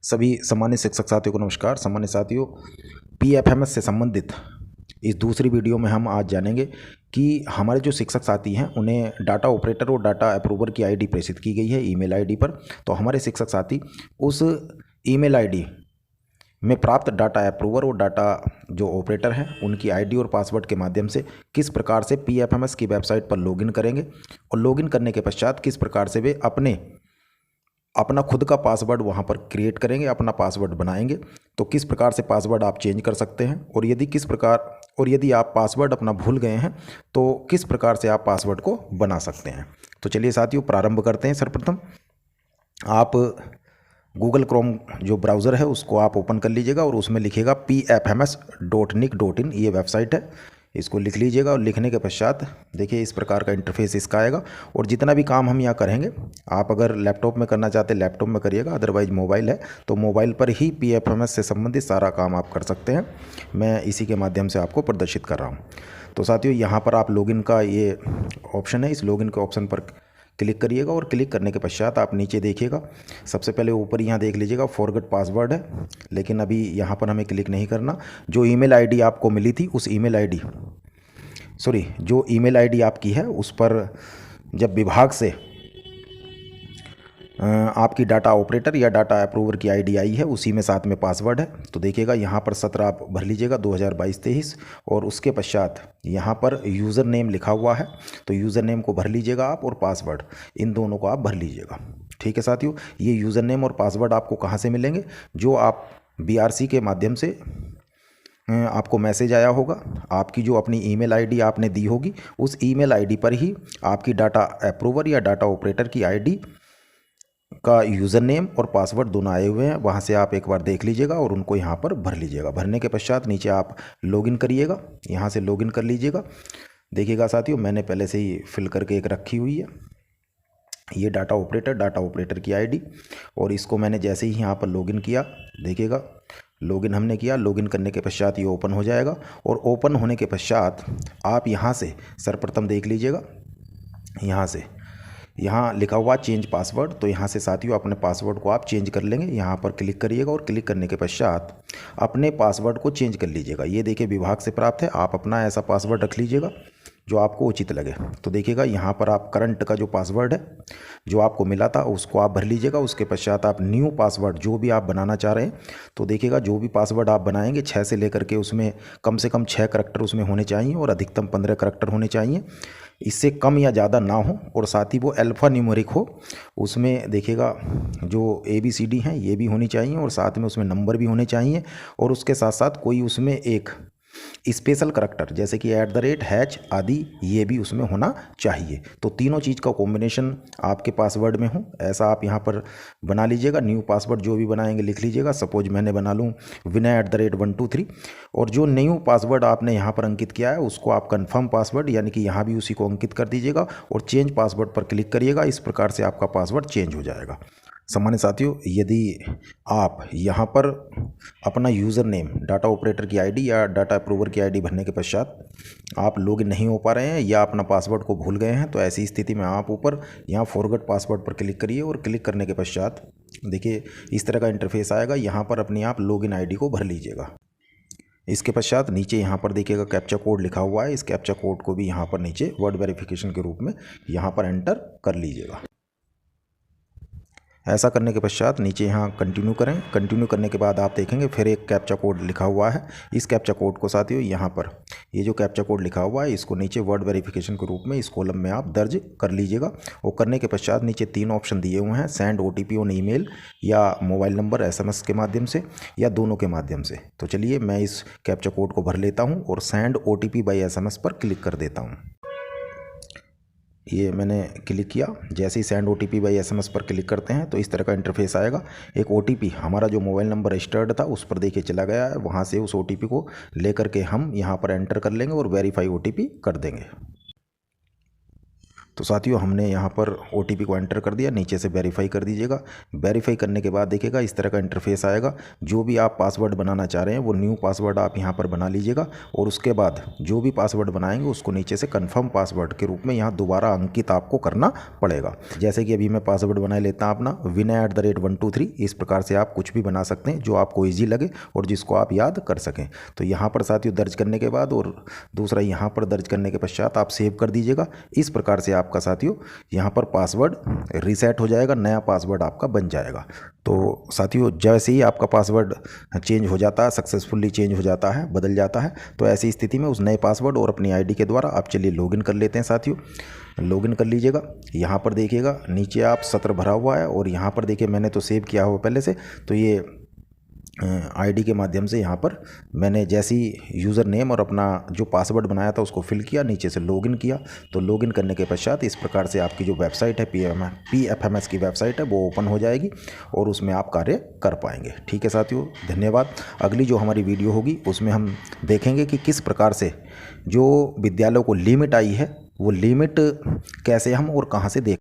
सभी सामान्य शिक्षक साथियों को नमस्कार। सामान्य साथियों, पीएफएमएस से संबंधित इस दूसरी वीडियो में हम आज जानेंगे कि हमारे जो शिक्षक साथी हैं उन्हें डाटा ऑपरेटर और डाटा अप्रूवर की आईडी प्रेषित की गई है ईमेल आईडी पर। तो हमारे शिक्षक साथी उस ईमेल आईडी में प्राप्त डाटा अप्रूवर और डाटा जो ऑपरेटर हैं उनकी आईडी और पासवर्ड के माध्यम से किस प्रकार से पीएफएमएस की वेबसाइट पर लॉगिन करेंगे और लॉगिन करने के पश्चात किस प्रकार से वे अपना खुद का पासवर्ड वहाँ पर क्रिएट करेंगे, अपना पासवर्ड बनाएंगे। तो किस प्रकार से पासवर्ड आप चेंज कर सकते हैं और यदि आप पासवर्ड अपना भूल गए हैं तो किस प्रकार से आप पासवर्ड को बना सकते हैं। तो चलिए साथियों प्रारंभ करते हैं। सर्वप्रथम आप गूगल क्रोम जो ब्राउज़र है उसको आप ओपन कर लीजिएगा और उसमें लिखिएगा pfms.nic.in, ये वेबसाइट है। इसको लिख लीजिएगा और लिखने के पश्चात देखिए इस प्रकार का इंटरफेस इसका आएगा। और जितना भी काम हम यहाँ करेंगे, आप अगर लैपटॉप में करना चाहते हैं लैपटॉप में करिएगा, अदरवाइज मोबाइल है तो मोबाइल पर ही पीएफएमएस से संबंधित सारा काम आप कर सकते हैं। मैं इसी के माध्यम से आपको प्रदर्शित कर रहा हूँ। तो साथियों यहाँ पर आप लॉगिन का ये ऑप्शन है, इस लॉगिन के ऑप्शन पर क्लिक करिएगा और क्लिक करने के पश्चात आप नीचे देखिएगा, सबसे पहले ऊपर यहाँ देख लीजिएगा फॉरगेट पासवर्ड है, लेकिन अभी यहाँ पर हमें क्लिक नहीं करना। जो ईमेल आईडी आपको मिली थी उस जो ईमेल आईडी आपकी है उस पर जब विभाग से आपकी डाटा ऑपरेटर या डाटा अप्रूवर की आईडी आई है उसी में साथ में पासवर्ड है। तो देखिएगा यहाँ पर 17 आप भर लीजिएगा 2022-23 और उसके पश्चात यहाँ पर यूज़र नेम लिखा हुआ है तो यूज़र नेम को भर लीजिएगा आप और पासवर्ड इन दोनों को आप भर लीजिएगा। ठीक है साथियों, ये यूज़र नेम और पासवर्ड आपको कहाँ से मिलेंगे? जो आप BRC के माध्यम से आपको मैसेज आया होगा, आपकी जो अपनी ईमेल आईडी आपने दी होगी उस ईमेल आईडी पर ही आपकी डाटा अप्रूवर या डाटा ऑपरेटर की आईडी का यूज़र नेम और पासवर्ड दोनों आए हुए हैं। वहाँ से आप एक बार देख लीजिएगा और उनको यहाँ पर भर लीजिएगा। भरने के पश्चात नीचे आप लॉगिन करिएगा, यहाँ से लॉगिन कर लीजिएगा। देखिएगा साथियों मैंने पहले से ही फिल करके एक रखी हुई है ये डाटा ऑपरेटर की आईडी, और इसको मैंने जैसे ही यहाँ पर लॉगिन किया, देखिएगा लॉगिन हमने किया। लॉगिन करने के पश्चात ये ओपन हो जाएगा और ओपन होने के पश्चात आप यहाँ से सर्वप्रथम देख लीजिएगा, यहाँ लिखा हुआ चेंज पासवर्ड। तो यहाँ से साथियों अपने पासवर्ड को आप चेंज कर लेंगे। यहाँ पर क्लिक करिएगा और क्लिक करने के पश्चात अपने पासवर्ड को चेंज कर लीजिएगा। ये देखिए विभाग से प्राप्त है, आप अपना ऐसा पासवर्ड रख लीजिएगा जो आपको उचित लगे। तो देखिएगा यहाँ पर आप करंट का जो पासवर्ड है जो आपको मिला था उसको आप भर लीजिएगा। उसके पश्चात आप न्यू पासवर्ड जो भी आप बनाना चाह रहे हैं, तो देखिएगा जो भी पासवर्ड आप बनाएंगे 6 से लेकर के उसमें कम से कम 6 करैक्टर उसमें होने चाहिए और अधिकतम 15 करैक्टर होने चाहिए, इससे कम या ज़्यादा ना हो। और साथ ही वो अल्फ़ा न्यूमेरिक हो, उसमें देखिएगा जो ABCD हैं ये भी होनी चाहिए और साथ में उसमें नंबर भी होने चाहिए और उसके साथ साथ कोई उसमें एक स्पेशल करैक्टर जैसे कि @ आदि ये भी उसमें होना चाहिए। तो तीनों चीज़ का कॉम्बिनेशन आपके पासवर्ड में हो ऐसा आप यहाँ पर बना लीजिएगा। न्यू पासवर्ड जो भी बनाएंगे लिख लीजिएगा। सपोज मैंने बना लूँ विनय @123 और जो न्यू पासवर्ड आपने यहाँ पर अंकित किया है उसको आप कंफर्म पासवर्ड यानी कि यहाँ भी उसी को अंकित कर दीजिएगा और चेंज पासवर्ड पर क्लिक करिएगा। इस प्रकार से आपका पासवर्ड चेंज हो जाएगा। सामान्य साथियों, यदि आप यहाँ पर अपना यूज़र नेम डाटा ऑपरेटर की आईडी या डाटा अप्रूवर की आईडी भरने के पश्चात आप लॉगिन नहीं हो पा रहे हैं या अपना पासवर्ड को भूल गए हैं, तो ऐसी स्थिति में आप ऊपर यहाँ फॉरगेट पासवर्ड पर क्लिक करिए और क्लिक करने के पश्चात देखिए इस तरह का इंटरफेस आएगा। यहाँ पर अपनी आप लॉगिन आईडी को भर लीजिएगा। इसके पश्चात नीचे यहाँ पर देखिएगा कैप्चा कोड लिखा हुआ है, इस कैप्चा कोड को भी यहाँ पर नीचे वर्ड वेरिफिकेशन के रूप में यहाँ पर एंटर कर लीजिएगा। ऐसा करने के पश्चात नीचे यहाँ कंटिन्यू करें। कंटिन्यू करने के बाद आप देखेंगे फिर एक कैप्चा कोड लिखा हुआ है। इस कैप्चा कोड को साथियों यहाँ पर ये जो कैप्चा कोड लिखा हुआ है इसको नीचे वर्ड वेरिफिकेशन के रूप में इस कॉलम में आप दर्ज कर लीजिएगा। और करने के पश्चात नीचे 3 ऑप्शन दिए हुए हैं, सेंड OTP ऑन ईमेल या मोबाइल नंबर SMS के माध्यम से या दोनों के माध्यम से। तो चलिए मैं इस कैप्चा कोड को भर लेता हूँ और सेंड OTP बाय SMS पर क्लिक कर देता हूँ। ये मैंने क्लिक किया। जैसे ही सेंड OTP बाय SMS पर क्लिक करते हैं तो इस तरह का इंटरफेस आएगा। एक OTP हमारा जो मोबाइल नंबर रजिस्टर्ड था उस पर देखिए चला गया है, वहाँ से उस OTP को लेकर के हम यहाँ पर एंटर कर लेंगे और वेरीफाई OTP कर देंगे। तो साथियों हमने यहाँ पर OTP को एंटर कर दिया, नीचे से वेरीफाई कर दीजिएगा। वेरीफाई करने के बाद देखिएगा इस तरह का इंटरफेस आएगा। जो भी आप पासवर्ड बनाना चाह रहे हैं वो न्यू पासवर्ड आप यहाँ पर बना लीजिएगा और उसके बाद जो भी पासवर्ड बनाएंगे उसको नीचे से कन्फर्म पासवर्ड के रूप में यहाँ दोबारा अंकित आपको करना पड़ेगा। जैसे कि अभी मैं पासवर्ड बना लेता हूँ अपना vinay@123। इस प्रकार से आप कुछ भी बना सकते हैं जो आपको ईजी लगे और जिसको आप याद कर सकें। तो यहाँ पर साथियों दर्ज करने के बाद और दूसरा यहाँ पर दर्ज करने के पश्चात आप सेव कर दीजिएगा। इस प्रकार से आपका साथियों यहाँ पर पासवर्ड रीसेट हो जाएगा, नया पासवर्ड आपका बन जाएगा। तो साथियों जैसे ही आपका पासवर्ड चेंज हो जाता है, सक्सेसफुली चेंज हो जाता है, बदल जाता है, तो ऐसी स्थिति में उस नए पासवर्ड और अपनी आईडी के द्वारा आप चलिए लॉगिन कर लेते हैं। साथियों लॉगिन कर लीजिएगा। यहाँ पर देखिएगा नीचे आप सत्र भरा हुआ है और यहाँ पर देखिए मैंने तो सेव किया हुआ पहले से, तो ये आईडी के माध्यम से यहाँ पर मैंने जैसी यूज़र नेम और अपना जो पासवर्ड बनाया था उसको फिल किया, नीचे से लॉगिन किया। तो लॉगिन करने के पश्चात इस प्रकार से आपकी जो वेबसाइट है PFMS की वेबसाइट है वो ओपन हो जाएगी और उसमें आप कार्य कर पाएंगे। ठीक है साथियों, धन्यवाद। अगली जो हमारी वीडियो होगी उसमें हम देखेंगे कि किस प्रकार से जो विद्यालयों को लिमिट आई है वो लिमिट कैसे हम और कहाँ से देख